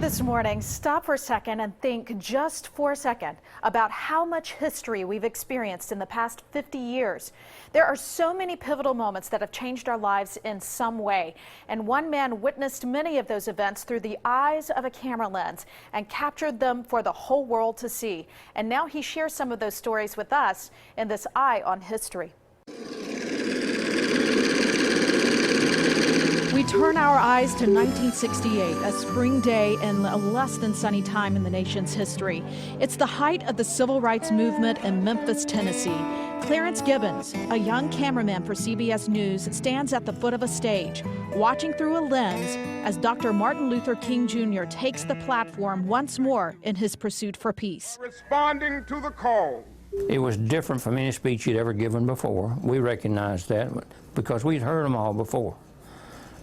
This morning, stop for a second and think just for a second about how much history we've experienced in the past 50 years. There are so many pivotal moments that have changed our lives in some way, and one man witnessed many of those events through the eyes of a camera lens and captured them for the whole world to see. And now he shares some of those stories with us in this Eye on History. We turn our eyes to 1968, a spring day and a less than sunny time in the nation's history. It's the height of the civil rights movement in Memphis, Tennessee. Clarence Gibbons, a young cameraman for CBS News, stands at the foot of a stage, watching through a lens as Dr. Martin Luther King Jr. takes the platform once more in his pursuit for peace. Responding to the call. It was different from any speech he'd ever given before. We recognized that because we'd heard them all before.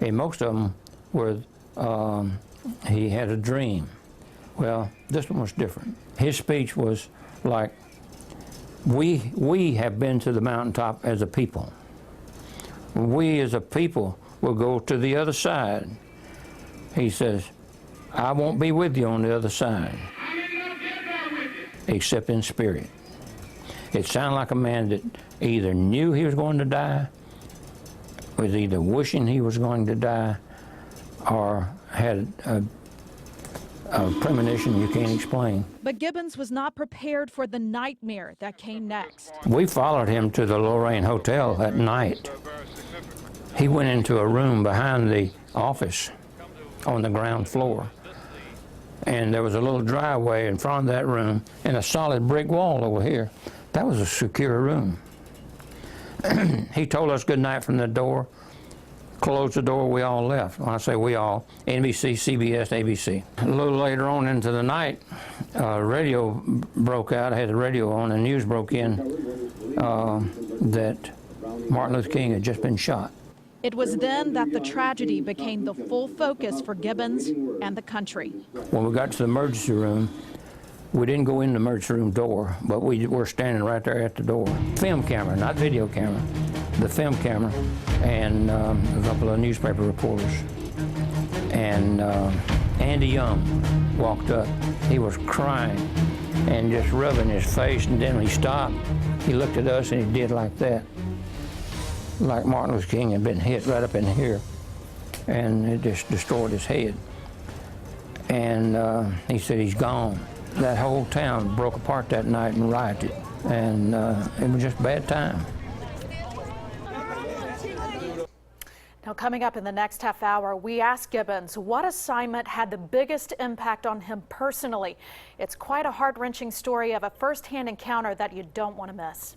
And most of them were, he had a dream. Well, this one was different. His speech was like, we have been to the mountaintop as a people. We as a people will go to the other side. He says, I won't be with you on the other side, except in spirit. It sounded like a man that either knew he was going to die, was either wishing he was going to die, or had a premonition you can't explain. But Gibbons was not prepared for the nightmare that came next. We followed him to the Lorraine Hotel that night. He went into a room behind the office on the ground floor. And there was a little driveway in front of that room and a solid brick wall over here. That was a secure room. He told us good night from the door, closed the door, we all left. When I say we all, NBC, CBS, ABC. A little later on into the night, radio broke out. I had the radio on, and news broke in that Martin Luther King had just been shot. It was then that the tragedy became the full focus for Gibbons and the country. When we got to the emergency room, we didn't go in the emergency room door, but we were standing right there at the door. Film camera, not video camera, the film camera, and a couple of newspaper reporters. And Andy Young walked up. He was crying and just rubbing his face, and then when he stopped, he looked at us and he did like that, like Martin Luther King had been hit right up in here, and it just destroyed his head. And he said, he's gone. That whole town broke apart that night and rioted, and it was just a bad time. Now, coming up in the next half hour, we ask Gibbons what assignment had the biggest impact on him personally. It's quite a heart-wrenching story of a first-hand encounter that you don't want to miss.